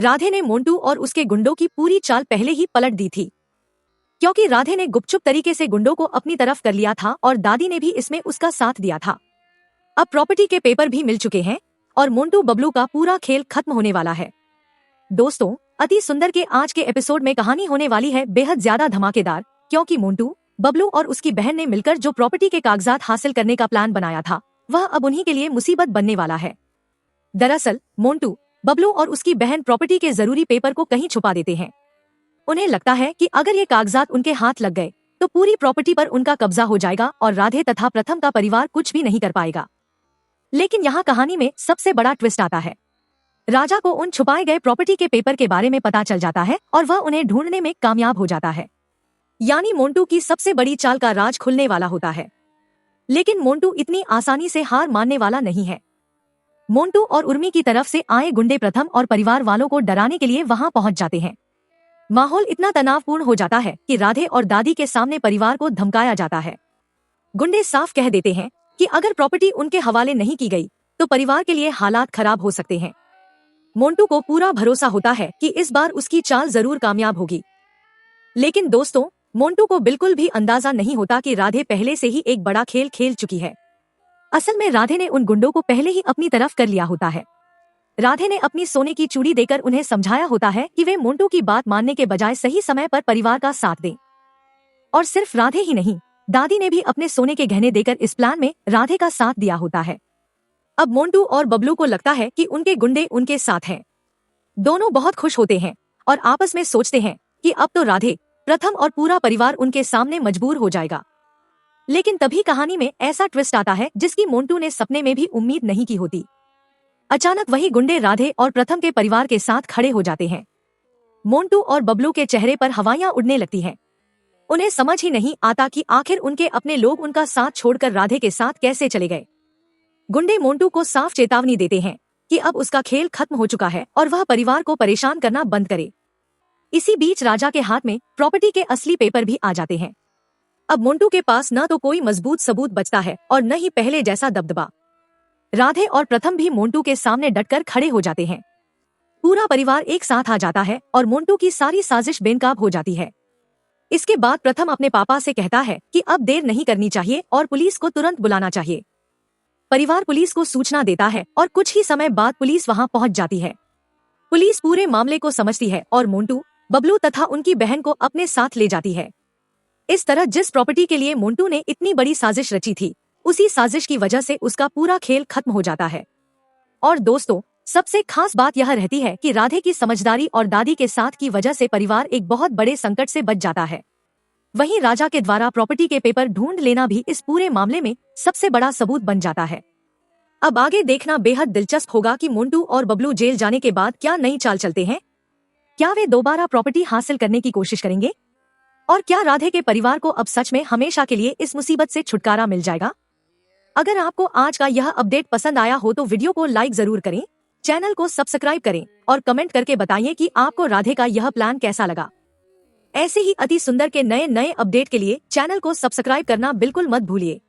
राधे ने मोंटू और उसके गुंडों की पूरी चाल पहले ही पलट दी थी, क्योंकि राधे ने गुपचुप तरीके से गुंडों को अपनी तरफ कर लिया था और दादी ने भी इसमें उसका साथ दिया था। अब प्रॉपर्टी के पेपर भी मिल चुके हैं और मोंटू बबलू का पूरा खेल खत्म होने वाला है। दोस्तों, अति सुंदर के आज के एपिसोड में कहानी होने वाली है बेहद ज्यादा धमाकेदार, क्योंकि मोंटू, बबलू और उसकी बहन ने मिलकर जो प्रॉपर्टी के कागजात हासिल करने का प्लान बनाया था, वह अब उन्हीं के लिए मुसीबत बनने वाला है। दरअसल मोंटू, बबलू और उसकी बहन प्रॉपर्टी के जरूरी पेपर को कहीं छुपा देते हैं। उन्हें लगता है कि अगर ये कागजात उनके हाथ लग गए तो पूरी प्रॉपर्टी पर उनका कब्जा हो जाएगा और राधे तथा प्रथम का परिवार कुछ भी नहीं कर पाएगा। लेकिन यहाँ कहानी में सबसे बड़ा ट्विस्ट आता है। राजा को उन छुपाए गए प्रॉपर्टी के पेपर के बारे में पता चल जाता है और वह उन्हें ढूंढने में कामयाब हो जाता है। यानी मोंटू की सबसे बड़ी चाल का राज खुलने वाला होता है। लेकिन मोंटू इतनी आसानी से हार मानने वाला नहीं है। मोंटू और उर्मी की तरफ से आए गुंडे प्रथम और परिवार वालों को डराने के लिए वहां पहुंच जाते हैं। माहौल इतना तनावपूर्ण हो जाता है कि राधे और दादी के सामने परिवार को धमकाया जाता है। गुंडे साफ कह देते हैं कि अगर प्रॉपर्टी उनके हवाले नहीं की गई तो परिवार के लिए हालात खराब हो सकते हैं। मोंटू को पूरा भरोसा होता है कि इस बार उसकी चाल जरूर कामयाब होगी। लेकिन दोस्तों, मोंटू को बिल्कुल भी अंदाजा नहीं होता कि राधे पहले से ही एक बड़ा खेल खेल चुकी है। असल में राधे ने उन गुंडों को पहले ही अपनी तरफ कर लिया होता है। राधे ने अपनी सोने की चूड़ी देकर उन्हें समझाया होता है कि वे मोंटू की बात मानने के बजाय सही समय पर परिवार का साथ दें। और सिर्फ राधे ही नहीं, दादी ने भी अपने सोने के गहने देकर इस प्लान में राधे का साथ दिया होता है। अब मोंटू और बबलू को लगता है कि उनके गुंडे उनके साथ हैं। दोनों बहुत खुश होते हैं और आपस में सोचते हैं कि अब तो राधे, प्रथम और पूरा परिवार उनके सामने मजबूर हो जाएगा। लेकिन तभी कहानी में ऐसा ट्विस्ट आता है जिसकी मोंटू ने सपने में भी उम्मीद नहीं की होती। अचानक वही गुंडे राधे और प्रथम के परिवार के साथ खड़े हो जाते हैं। मोंटू और बबलू के चेहरे पर हवाइयां उड़ने लगती हैं। उन्हें समझ ही नहीं आता कि आखिर उनके अपने लोग उनका साथ छोड़कर राधे के साथ कैसे चले गए। गुंडे मोंटू को साफ चेतावनी देते हैं कि अब उसका खेल खत्म हो चुका है और वह परिवार को परेशान करना बंद करे। इसी बीच राजा के हाथ में प्रॉपर्टी के असली पेपर भी आ जाते हैं। अब मोंटू के पास न तो कोई मजबूत सबूत बचता है और न ही पहले जैसा दबदबा। राधे और प्रथम भी मोंटू के सामने डटकर खड़े हो जाते हैं। पूरा परिवार एक साथ आ जाता है और मोंटू की सारी साजिश बेनकाब हो जाती है। इसके बाद प्रथम अपने पापा से कहता है कि अब देर नहीं करनी चाहिए और पुलिस को तुरंत बुलाना चाहिए। परिवार पुलिस को सूचना देता है और कुछ ही समय बाद पुलिस वहां पहुंच जाती है। पुलिस पूरे मामले को समझती है और मोंटू, बबलू तथा उनकी बहन को अपने साथ ले जाती है। इस तरह जिस प्रॉपर्टी के लिए मोंटू ने इतनी बड़ी साजिश रची थी, उसी साजिश की वजह से उसका पूरा खेल खत्म हो जाता है। और दोस्तों, सबसे खास बात यह रहती है कि राधे की समझदारी और दादी के साथ की वजह से परिवार एक बहुत बड़े संकट से बच जाता है। वहीं राजा के द्वारा प्रॉपर्टी के पेपर ढूंढ लेना भी इस पूरे मामले में सबसे बड़ा सबूत बन जाता है। अब आगे देखना बेहद दिलचस्प होगा कि मोंटू और बबलू जेल जाने के बाद क्या नई चाल चलते हैं। क्या वे दोबारा प्रॉपर्टी हासिल करने की कोशिश करेंगे? और क्या राधे के परिवार को अब सच में हमेशा के लिए इस मुसीबत से छुटकारा मिल जाएगा? अगर आपको आज का यह अपडेट पसंद आया हो तो वीडियो को लाइक जरूर करें, चैनल को सब्सक्राइब करें और कमेंट करके बताइए कि आपको राधे का यह प्लान कैसा लगा। ऐसे ही अति सुंदर के नए अपडेट के लिए चैनल को सब्सक्राइब करना बिल्कुल मत भूलिए।